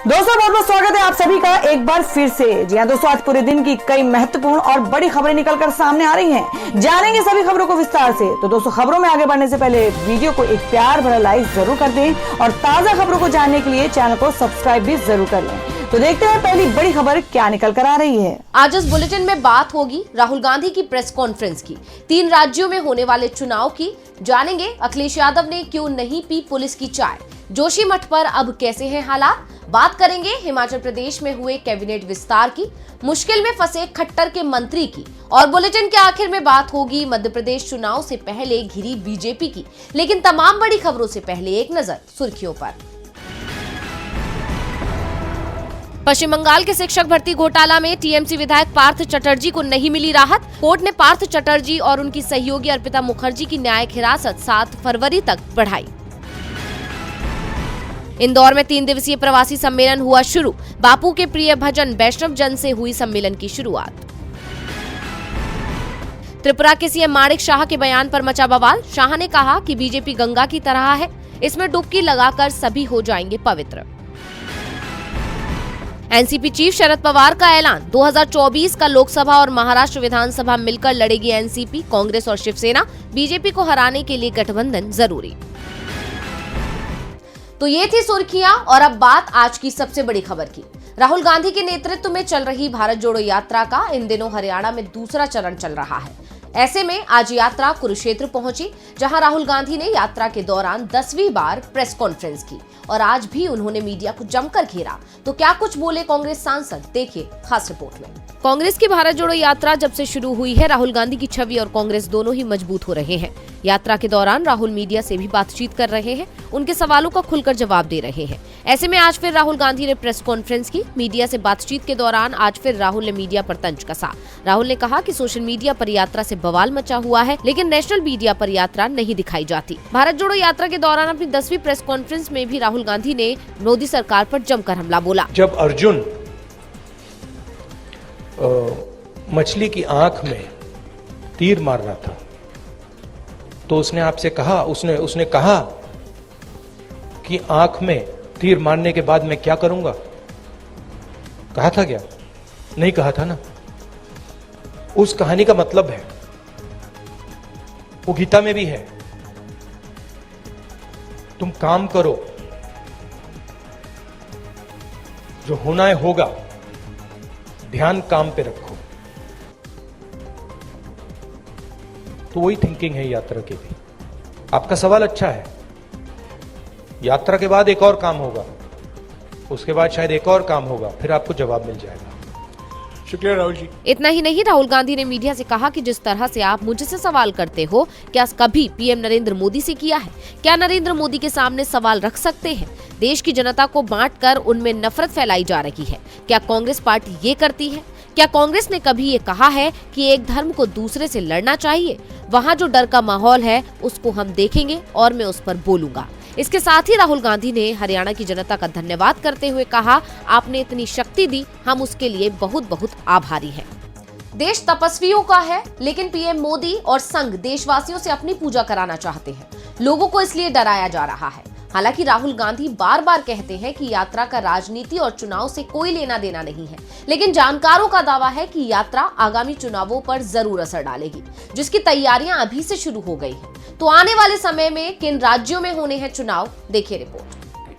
दोस्तों बहुत बहुत स्वागत है आप सभी का एक बार फिर से। जी हाँ दोस्तों, आज पूरे दिन की कई महत्वपूर्ण और बड़ी खबरें निकलकर सामने आ रही हैं। जानेंगे सभी खबरों को विस्तार से। तो दोस्तों खबरों में आगे बढ़ने से पहले वीडियो को एक प्यार भरा लाइक जरूर कर दें और ताजा खबरों को जानने के लिए चैनल को सब्सक्राइब भी जरूर कर लें। तो देखते हैं पहली बड़ी खबर क्या निकल कर आ रही है। आज इस बुलेटिन में बात होगी राहुल गांधी की प्रेस कॉन्फ्रेंस की, 3 राज्यों में होने वाले चुनाव की, जानेंगे अखिलेश यादव ने क्यों नहीं पी पुलिस की चाय, जोशीमठ पर अब कैसे हैं हालात, बात करेंगे हिमाचल प्रदेश में हुए कैबिनेट विस्तार की, मुश्किल में फंसे खट्टर के मंत्री की, और बुलेटिन के आखिर में बात होगी मध्य प्रदेश चुनाव से पहले घिरी बीजेपी की। लेकिन तमाम बड़ी खबरों से पहले एक नजर सुर्खियों पर। पश्चिम बंगाल के शिक्षक भर्ती घोटाला में टीएमसी विधायक पार्थ चटर्जी को नहीं मिली राहत। कोर्ट ने पार्थ चटर्जी और उनकी सहयोगी अर्पिता मुखर्जी की न्यायिक हिरासत 7 फरवरी तक बढ़ाई। इंदौर में 3 दिवसीय प्रवासी सम्मेलन हुआ शुरू। बापू के प्रिय भजन वैष्णव जन से हुई सम्मेलन की शुरुआत। त्रिपुरा के सीएम माणिक शाह के बयान पर मचा बवाल। शाह ने कहा कि बीजेपी गंगा की तरह है, इसमें डुबकी लगाकर सभी हो जाएंगे पवित्र। एनसीपी चीफ शरद पवार का ऐलान, 2024 का लोकसभा और महाराष्ट्र विधानसभा मिलकर लड़ेगी एनसीपी, कांग्रेस और शिवसेना, बीजेपी को हराने के लिए गठबंधन जरूरी। तो ये थी सुर्खियां और अब बात आज की सबसे बड़ी खबर की। राहुल गांधी के नेतृत्व में चल रही भारत जोड़ो यात्रा का इन दिनों हरियाणा में दूसरा चरण चल रहा है। ऐसे में आज यात्रा कुरुक्षेत्र पहुंची, जहां राहुल गांधी ने यात्रा के दौरान 10वीं बार प्रेस कॉन्फ्रेंस की और आज भी उन्होंने मीडिया को जमकर घेरा। तो क्या कुछ बोले कांग्रेस सांसद, देखिए खास रिपोर्ट में। कांग्रेस की भारत जोड़ो यात्रा जब से शुरू हुई है, राहुल गांधी की छवि और कांग्रेस दोनों ही मजबूत हो रहे हैं। यात्रा के दौरान राहुल मीडिया से भी बातचीत कर रहे हैं, उनके सवालों का खुलकर जवाब दे रहे हैं। ऐसे में आज फिर राहुल गांधी ने प्रेस कॉन्फ्रेंस की। मीडिया से बातचीत के दौरान आज फिर राहुल ने मीडिया पर तंज कसा। राहुल ने कहा कि सोशल मीडिया पर यात्रा से बवाल मचा हुआ है, लेकिन नेशनल मीडिया पर यात्रा नहीं दिखाई जाती। भारत जोड़ो यात्रा के दौरान अपनी 10वीं प्रेस कॉन्फ्रेंस में भी राहुल गांधी ने मोदी सरकार पर जमकर हमला बोला। जब अर्जुन मछली की आंख में तीर मार रहा था तो उसने आपसे कहा, उसने कहा कि आंख में तीर मारने के बाद मैं क्या करूंगा? कहा था क्या? नहीं कहा था ना। उस कहानी का मतलब है, वो गीता में भी है, तुम काम करो, जो होना है होगा, ध्यान काम पे रखो। तो वही थिंकिंग है यात्रा की भी। आपका सवाल अच्छा है। यात्रा के बाद एक और काम होगा, उसके बाद शायद एक और काम होगा, फिर आपको जवाब मिल जाएगा। शुक्रिया राहुल जी। इतना ही नहीं, राहुल गांधी ने मीडिया से कहा कि जिस तरह से आप मुझसे सवाल करते हो, क्या कभी पीएम नरेंद्र मोदी से किया है? क्या नरेंद्र मोदी के सामने सवाल रख सकते हैं? देश की जनता को बांटकर उनमें नफरत फैलाई जा रही है। क्या कांग्रेस पार्टी ये करती है? क्या कांग्रेस ने कभी ये कहा है कि एक धर्म को दूसरे से लड़ना चाहिए? वहाँ जो डर का माहौल है उसको हम देखेंगे और मैं उस पर बोलूंगा। इसके साथ ही राहुल गांधी ने हरियाणा की जनता का धन्यवाद करते हुए कहा, आपने इतनी शक्ति दी, हम उसके लिए बहुत बहुत आभारी हैं। देश तपस्वियों का है, लेकिन पीएम मोदी और संघ देशवासियों से अपनी पूजा कराना चाहते हैं। लोगों को इसलिए डराया जा रहा है। हालांकि राहुल गांधी बार बार कहते हैं कि यात्रा का राजनीति और चुनाव से कोई लेना देना नहीं है, लेकिन जानकारों का दावा है कि यात्रा आगामी चुनावों पर जरूर असर डालेगी, जिसकी तैयारियां अभी से शुरू हो गई हैं। तो आने वाले समय में किन राज्यों में होने हैं चुनाव, देखिए रिपोर्ट।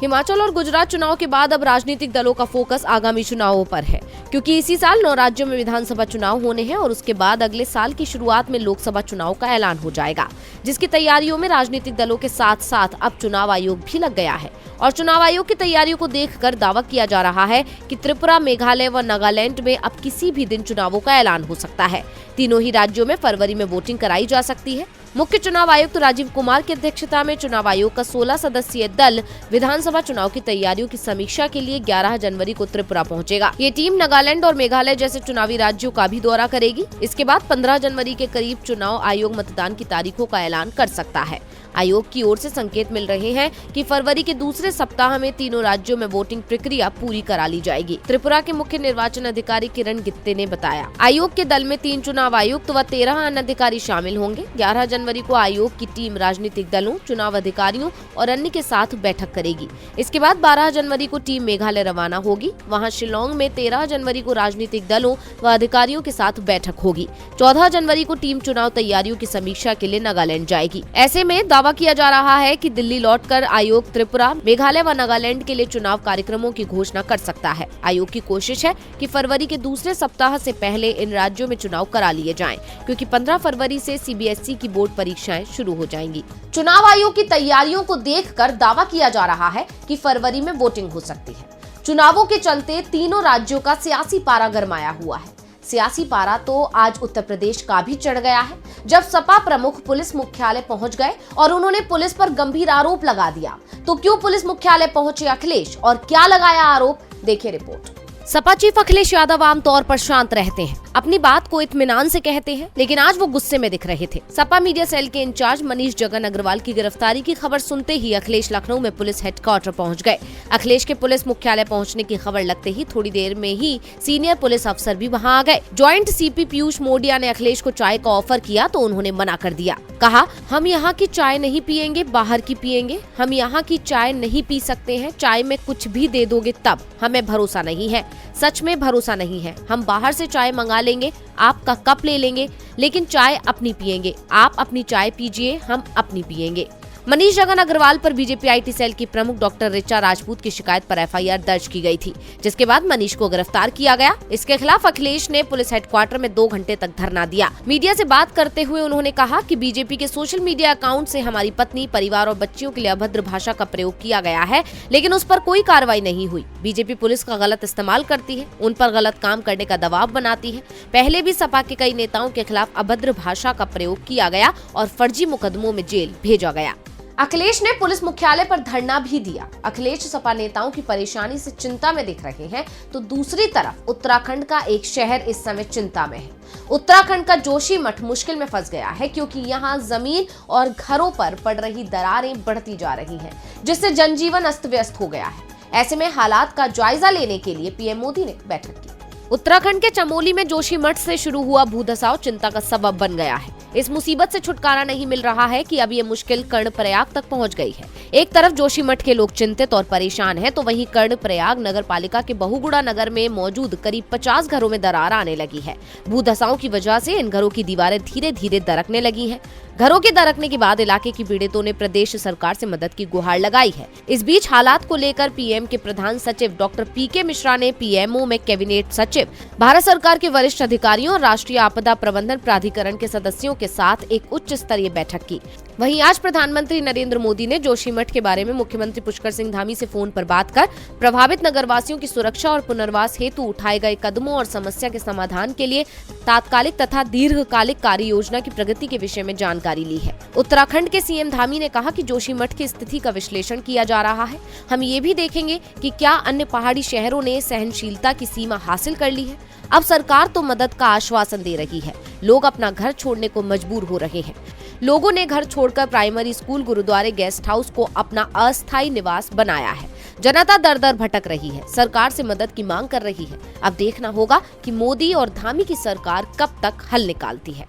हिमाचल और गुजरात चुनाव के बाद अब राजनीतिक दलों का फोकस आगामी चुनावों पर है, क्योंकि इसी साल 9 राज्यों में विधानसभा चुनाव होने हैं और उसके बाद अगले साल की शुरुआत में लोकसभा चुनाव का ऐलान हो जाएगा, जिसकी तैयारियों में राजनीतिक दलों के साथ साथ अब चुनाव आयोग भी लग गया है। और चुनाव आयोग की तैयारियों को देखकर दावा किया जा रहा है कि त्रिपुरा, मेघालय व नागालैंड में अब किसी भी दिन चुनावों का ऐलान हो सकता है। तीनों ही राज्यों में फरवरी में वोटिंग कराई जा सकती है। मुख्य चुनाव आयुक्त राजीव कुमार की अध्यक्षता में चुनाव आयोग का 16 सदस्यीय दल विधानसभा चुनाव की तैयारियों की समीक्षा के लिए 11 जनवरी को त्रिपुरा पहुंचेगा। ये टीम नागालैंड और मेघालय जैसे चुनावी राज्यों का भी दौरा करेगी। इसके बाद 15 जनवरी के करीब चुनाव आयोग मतदान की तारीखों का ऐलान कर सकता है। आयोग की ओर से संकेत मिल रहे हैं कि फरवरी के दूसरे सप्ताह में तीनों राज्यों में वोटिंग प्रक्रिया पूरी करा ली जाएगी। त्रिपुरा के मुख्य निर्वाचन अधिकारी किरण गित्ते ने बताया, आयोग के दल में 3 चुनाव चुनाव आयुक्त व 13 अन्य अधिकारी शामिल होंगे। 11 जनवरी को आयोग की टीम राजनीतिक दलों, चुनाव अधिकारियों और अन्य के साथ बैठक करेगी। इसके बाद 12 जनवरी को टीम मेघालय रवाना होगी। वहां शिलोंग में 13 जनवरी को राजनीतिक दलों व अधिकारियों के साथ बैठक होगी। 14 जनवरी को टीम चुनाव तैयारियों की समीक्षा के लिए नागालैंड जाएगी। ऐसे में दावा किया जा रहा है कि दिल्ली लौटकर आयोग त्रिपुरा, मेघालय व नागालैंड के लिए चुनाव कार्यक्रमों की घोषणा कर सकता है। आयोग की कोशिश है कि फरवरी के दूसरे सप्ताह से पहले इन राज्यों में चुनाव करा लिए जाएं, क्योंकि 15 फरवरी से CBSE की बोर्ड परीक्षाएं शुरू हो जाएंगी। चुनाव आयोग की तैयारियों को देखकर दावा किया जा रहा है कि फरवरी में वोटिंग हो सकती है। चुनावों के चलते तीनों राज्यों का सियासी पारा गरमाया हुआ है। सियासी पारा तो आज उत्तर प्रदेश का भी चढ़ गया है, जब सपा प्रमुख पुलिस मुख्यालय पहुंच गए और उन्होंने पुलिस पर गंभीर आरोप लगा दिया। तो क्यों पुलिस मुख्यालय पहुंचे अखिलेश और क्या लगाया आरोप, देखिए रिपोर्ट। सपा चीफ अखिलेश यादव आमतौर पर शांत रहते हैं, अपनी बात को इत्मीनान से कहते हैं, लेकिन आज वो गुस्से में दिख रहे थे। सपा मीडिया सेल के इंचार्ज मनीष जगन अग्रवाल की गिरफ्तारी की खबर सुनते ही अखिलेश लखनऊ में पुलिस हेडक्वार्टर पहुंच गए। अखिलेश के पुलिस मुख्यालय पहुंचने की खबर लगते ही थोड़ी देर में ही सीनियर पुलिस अफसर भी वहां आ गए। ज्वाइंट CP पीयूष मोडिया ने अखिलेश को चाय का ऑफर किया तो उन्होंने मना कर दिया। कहा, हम यहाँ की चाय नहीं पियेंगे, बाहर की पियेंगे। हम यहाँ की चाय नहीं पी सकते हैं, चाय में कुछ भी दे दोगे तब। हमें भरोसा नहीं है, सच में भरोसा नहीं है। हम बाहर से चाय मंगा लेंगे, आपका कप ले लेंगे, लेकिन चाय अपनी पियेंगे। आप अपनी चाय पीजिए, हम अपनी पियेंगे। मनीष जगन अग्रवाल पर बीजेपी IT सेल की प्रमुख डॉक्टर ऋचा राजपूत की शिकायत पर FIR दर्ज की गई थी, जिसके बाद मनीष को गिरफ्तार किया गया। इसके खिलाफ अखिलेश ने पुलिस हेडक्वार्टर में 2 घंटे तक धरना दिया। मीडिया से बात करते हुए उन्होंने कहा कि बीजेपी के सोशल मीडिया अकाउंट से हमारी पत्नी, परिवार और बच्चियों के लिए अभद्र भाषा का प्रयोग किया गया है, लेकिन उस पर कोई कार्रवाई नहीं हुई। बीजेपी पुलिस का गलत इस्तेमाल करती है, उन पर गलत काम करने का दबाव बनाती है। पहले भी सपा के कई नेताओं के खिलाफ अभद्र भाषा का प्रयोग किया गया और फर्जी मुकदमों में जेल भेजा गया। अखिलेश ने पुलिस मुख्यालय पर धरना भी दिया। अखिलेश सपा नेताओं की परेशानी से चिंता में दिख रहे हैं, तो दूसरी तरफ उत्तराखंड का एक शहर इस समय चिंता में है। उत्तराखंड का जोशीमठ मुश्किल में फंस गया है, क्योंकि यहाँ जमीन और घरों पर पड़ रही दरारें बढ़ती जा रही हैं, जिससे जनजीवन अस्त व्यस्त हो गया है। ऐसे में हालात का जायजा लेने के लिए PM मोदी ने बैठक की। उत्तराखंड के चमोली में जोशीमठ से शुरू हुआ भूधसाव चिंता का सबब बन गया है। इस मुसीबत से छुटकारा नहीं मिल रहा है कि अब ये मुश्किल कर्णप्रयाग तक पहुंच गई है। एक तरफ जोशीमठ के लोग चिंतित और परेशान हैं, तो वहीं कर्णप्रयाग नगर पालिका के बहुगुणा नगर में मौजूद करीब 50 घरों में दरार आने लगी है। भूधसाओं की वजह से इन घरों की दीवारें धीरे धीरे दरकने लगी हैं। घरों के दरकने के बाद इलाके की पीड़ितों ने प्रदेश सरकार से मदद की गुहार लगाई है। इस बीच हालात को लेकर PM के प्रधान सचिव डॉक्टर PK मिश्रा ने PMO में कैबिनेट सचिव, भारत सरकार के वरिष्ठ अधिकारियों और राष्ट्रीय आपदा प्रबंधन प्राधिकरण के सदस्यों के साथ एक उच्च स्तरीय बैठक की। वहीं आज प्रधानमंत्री नरेंद्र मोदी ने जोशीमठ के बारे में मुख्यमंत्री पुष्कर सिंह धामी से फोन पर बात कर प्रभावित नगरवासियों की सुरक्षा और पुनर्वास हेतु उठाए गए कदमों और समस्या के समाधान के लिए तात्कालिक तथा दीर्घकालिक कार्य योजना की प्रगति के विषय में जानकारी ली है। उत्तराखंड के CM धामी ने कहा कि जोशीमठ की स्थिति का विश्लेषण किया जा रहा है। हम ये भी देखेंगे कि क्या अन्य पहाड़ी शहरों ने सहनशीलता की सीमा हासिल कर ली है। अब सरकार तो मदद का आश्वासन दे रही है, लोग अपना घर छोड़ने को मजबूर हो रहे हैं। लोगों ने घर छोड़कर प्राइमरी स्कूल, गुरुद्वारे, गेस्ट हाउस को अपना अस्थायी निवास बनाया है। जनता दर दर भटक रही है, सरकार से मदद की मांग कर रही है। अब देखना होगा कि मोदी और धामी की सरकार कब तक हल निकालती है।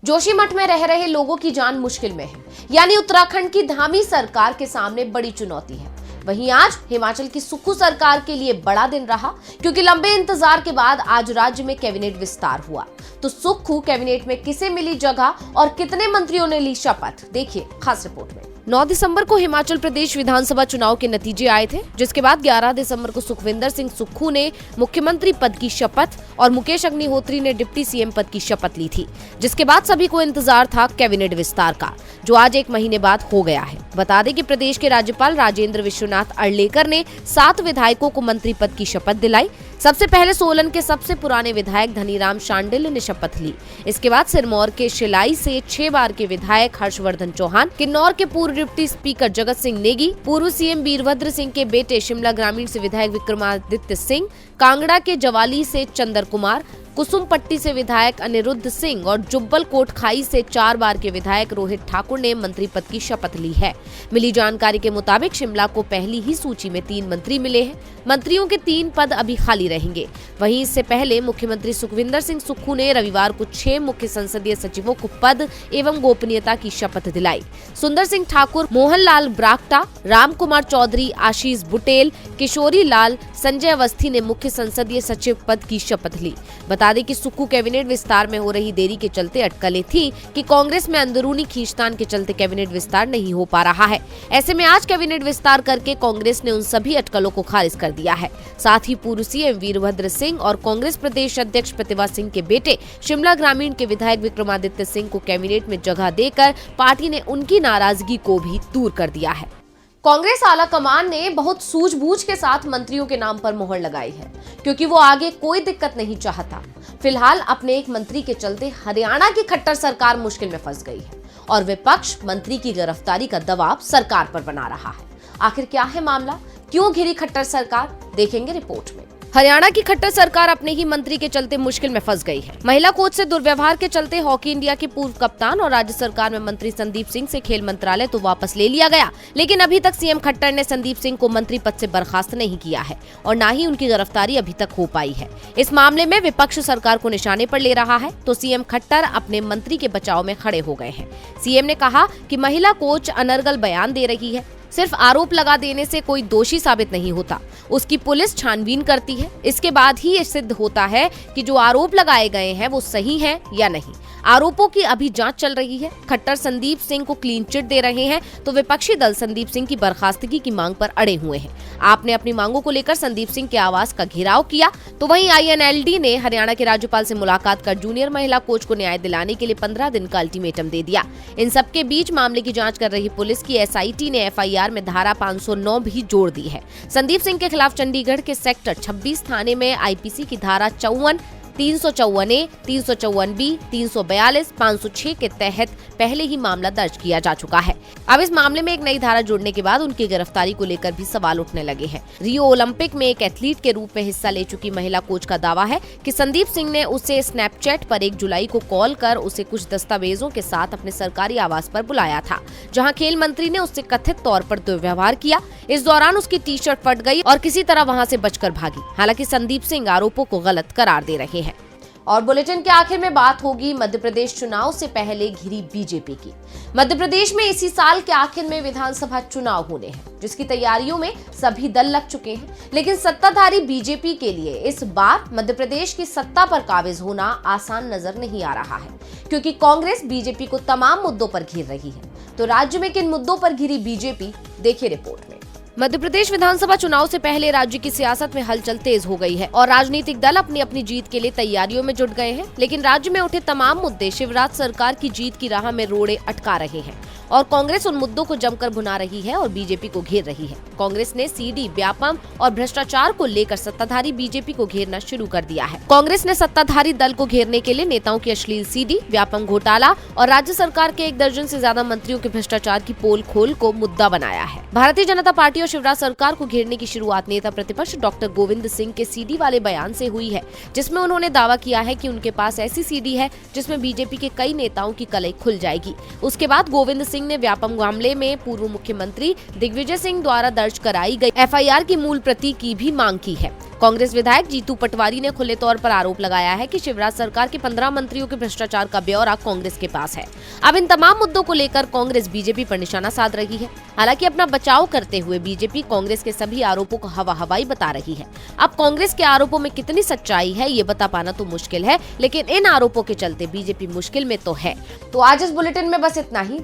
जोशीमठ में रह रहे लोगों की जान मुश्किल में है, यानी उत्तराखंड की धामी सरकार के सामने बड़ी चुनौती है। वहीं आज हिमाचल की सुक्खू सरकार के लिए बड़ा दिन रहा, क्योंकि लंबे इंतजार के बाद आज राज्य में कैबिनेट विस्तार हुआ। तो सुक्खू कैबिनेट में किसे मिली जगह और कितने मंत्रियों ने ली शपथ, देखिए खास रिपोर्ट में। 9 दिसंबर को हिमाचल प्रदेश विधानसभा चुनाव के नतीजे आए थे, जिसके बाद 11 दिसंबर को सुखविंदर सिंह सुक्खू ने मुख्यमंत्री पद की शपथ और मुकेश अग्निहोत्री ने डिप्टी CM पद की शपथ ली थी, जिसके बाद सभी को इंतजार था कैबिनेट विस्तार का, जो आज 1 महीने बाद हो गया है। बता दें कि प्रदेश के राज्यपाल राजेंद्र विश्वनाथ अर्लेकर ने 7 विधायकों को मंत्री पद की शपथ दिलाई। सबसे पहले सोलन के सबसे पुराने विधायक धनीराम शांडिल ने शपथ ली। इसके बाद सिरमौर के शिलाई से 6 बार के विधायक हर्षवर्धन चौहान, किन्नौर के पूर्व डिप्टी स्पीकर जगत सिंह नेगी, पूर्व CM वीरभद्र सिंह के बेटे शिमला ग्रामीण से विधायक विक्रमादित्य सिंह, कांगड़ा के जवाली से चंदर कुमार, कुसुमपट्टी से विधायक अनिरुद्ध सिंह और जुब्बल कोटखाई से 4 बार के विधायक रोहित ठाकुर ने मंत्री पद की शपथ ली है। मिली जानकारी के मुताबिक शिमला को पहली ही सूची में 3 मंत्री मिले हैं। मंत्रियों के 3 पद अभी खाली रहेंगे। वहीं इससे पहले मुख्यमंत्री सुखविंदर सिंह सुक्खू ने रविवार को 6 मुख्य संसदीय सचिवों को पद एवं गोपनीयता की शपथ दिलाई। सुंदर सिंह ठाकुर, मोहनलाल ब्राक्टा, राम कुमार चौधरी, आशीष बुटेल, किशोरी लाल, संजय अवस्थी ने मुख्य संसदीय सचिव पद की शपथ ली। बता दें कि सुक्खू कैबिनेट विस्तार में हो रही देरी के चलते अटकलें थी कि कांग्रेस में अंदरूनी खींचतान के चलते कैबिनेट विस्तार नहीं हो पा रहा है। ऐसे में आज कैबिनेट विस्तार करके कांग्रेस ने उन सभी अटकलों को खारिज कर दिया है। साथ ही पूर्व सीएम वीरभद्र सिंह और कांग्रेस प्रदेश अध्यक्ष प्रतिभा सिंह के बेटे शिमला ग्रामीण के विधायक विक्रमादित्य सिंह को कैबिनेट में जगह देकर पार्टी ने उनकी नाराजगी को भी दूर कर दिया है। कांग्रेस आला कमान ने बहुत सूझबूझ के साथ मंत्रियों के नाम पर मोहर लगाई है, क्योंकि वो आगे कोई दिक्कत नहीं चाहता। फिलहाल अपने एक मंत्री के चलते हरियाणा की खट्टर सरकार मुश्किल में फंस गई है और विपक्ष मंत्री की गिरफ्तारी का दबाव सरकार पर बना रहा है। आखिर क्या है मामला, क्यों घिरी खट्टर सरकार, देखेंगे रिपोर्ट में। हरियाणा की खट्टर सरकार अपने ही मंत्री के चलते मुश्किल में फंस गई है। महिला कोच से दुर्व्यवहार के चलते हॉकी इंडिया के पूर्व कप्तान और राज्य सरकार में मंत्री संदीप सिंह से खेल मंत्रालय तो वापस ले लिया गया, लेकिन अभी तक सीएम खट्टर ने संदीप सिंह को मंत्री पद से बर्खास्त नहीं किया है और न ही उनकी गिरफ्तारी अभी तक हो पाई है। इस मामले में विपक्ष सरकार को निशाने पर ले रहा है तो सीएम खट्टर अपने मंत्री के बचाव में खड़े हो गए हैं। सीएम ने कहा कि महिला कोच अनर्गल बयान दे रही है। सिर्फ आरोप लगा देने से कोई दोषी साबित नहीं होता, उसकी पुलिस छानबीन करती है। इसके बाद ही ये सिद्ध होता है कि जो आरोप लगाए गए हैं वो सही हैं या नहीं। आरोपों की अभी जांच चल रही है। खट्टर संदीप सिंह को क्लीन चिट दे रहे हैं तो विपक्षी दल संदीप सिंह की बर्खास्तगी की मांग पर अड़े हुए हैं। आपने अपनी मांगों को लेकर संदीप सिंह के आवास का घेराव किया तो वहीं INLD ने हरियाणा के राज्यपाल से मुलाकात कर जूनियर महिला कोच को न्याय दिलाने के लिए 15 दिन का अल्टीमेटम दे दिया। इन सबके बीच मामले की जांच कर रही पुलिस की SIT ने FIR में धारा 509 भी जोड़ दी है। संदीप सिंह के खिलाफ चंडीगढ़ के सेक्टर 26 थाने में IPC की धारा 54, 354A, 354B, 342, 506 के तहत पहले ही मामला दर्ज किया जा चुका है। अब इस मामले में एक नई धारा जोड़ने के बाद उनकी गिरफ्तारी को लेकर भी सवाल उठने लगे हैं। रियो ओलंपिक में एक एथलीट के रूप में हिस्सा ले चुकी महिला कोच का दावा है कि संदीप सिंह ने उसे स्नैपचैट पर 1 जुलाई को कॉल कर उसे कुछ दस्तावेजों के साथ अपने सरकारी आवास पर बुलाया था, जहां खेल मंत्री ने उससे कथित तौर पर दुर्व्यवहार किया। इस दौरान उसकी टी-शर्ट फट गई और किसी तरह वहां से बचकर भागी। हालांकि संदीप सिंह आरोपों को गलत करार दे रहे हैं। और बुलेटिन के आखिर में बात होगी मध्य प्रदेश चुनाव से पहले घिरी बीजेपी की। मध्य प्रदेश में इसी साल के आखिर में विधानसभा चुनाव होने हैं, जिसकी तैयारियों में सभी दल लग चुके हैं। लेकिन सत्ताधारी बीजेपी के लिए इस बार मध्य प्रदेश की सत्ता पर काबिज होना आसान नजर नहीं आ रहा है, क्योंकि कांग्रेस बीजेपी को तमाम मुद्दों पर घेर रही है। तो राज्य में किन मुद्दों पर घिरी बीजेपी, देखिए रिपोर्ट में। मध्य प्रदेश विधानसभा चुनाव से पहले राज्य की सियासत में हलचल तेज हो गई है और राजनीतिक दल अपनी अपनी जीत के लिए तैयारियों में जुट गए हैं। लेकिन राज्य में उठे तमाम मुद्दे शिवराज सरकार की जीत की राह में रोड़े अटका रहे हैं और कांग्रेस उन मुद्दों को जमकर भुना रही है और बीजेपी को घेर रही है। कांग्रेस ने सीडी, व्यापम और भ्रष्टाचार को लेकर सत्ताधारी बीजेपी को घेरना शुरू कर दिया है। कांग्रेस ने सत्ताधारी दल को घेरने के लिए नेताओं की अश्लील सीडी, व्यापम घोटाला और राज्य सरकार के 1 दर्जन से ज्यादा मंत्रियों के भ्रष्टाचार की पोल खोल को मुद्दा बनाया है। भारतीय जनता पार्टी और शिवराज सरकार को घेरने की शुरुआत नेता प्रतिपक्ष डॉक्टर गोविंद सिंह के सीडी वाले बयान से हुई है, जिसमें उन्होंने दावा किया है कि उनके पास ऐसी सीडी है जिसमें बीजेपी के कई नेताओं की कलई खुल जाएगी। उसके बाद गोविंद सिंह ने व्यापम मामले में पूर्व मुख्यमंत्री दिग्विजय सिंह द्वारा दर्ज कराई गई FIR की मूल प्रति की भी मांग की है। कांग्रेस विधायक जीतू पटवारी ने खुले तौर पर आरोप लगाया है कि शिवराज सरकार के 15 मंत्रियों के भ्रष्टाचार का ब्यौरा कांग्रेस के पास है। अब इन तमाम मुद्दों को लेकर कांग्रेस बीजेपी पर निशाना साध रही है। हालांकि अपना बचाव करते हुए बीजेपी कांग्रेस के सभी आरोपों को हवाई बता रही है। अब कांग्रेस के आरोपों में कितनी सच्चाई है ये बता पाना तो मुश्किल है, लेकिन इन आरोपों के चलते बीजेपी मुश्किल में तो है। तो आज इस बुलेटिन में बस इतना ही।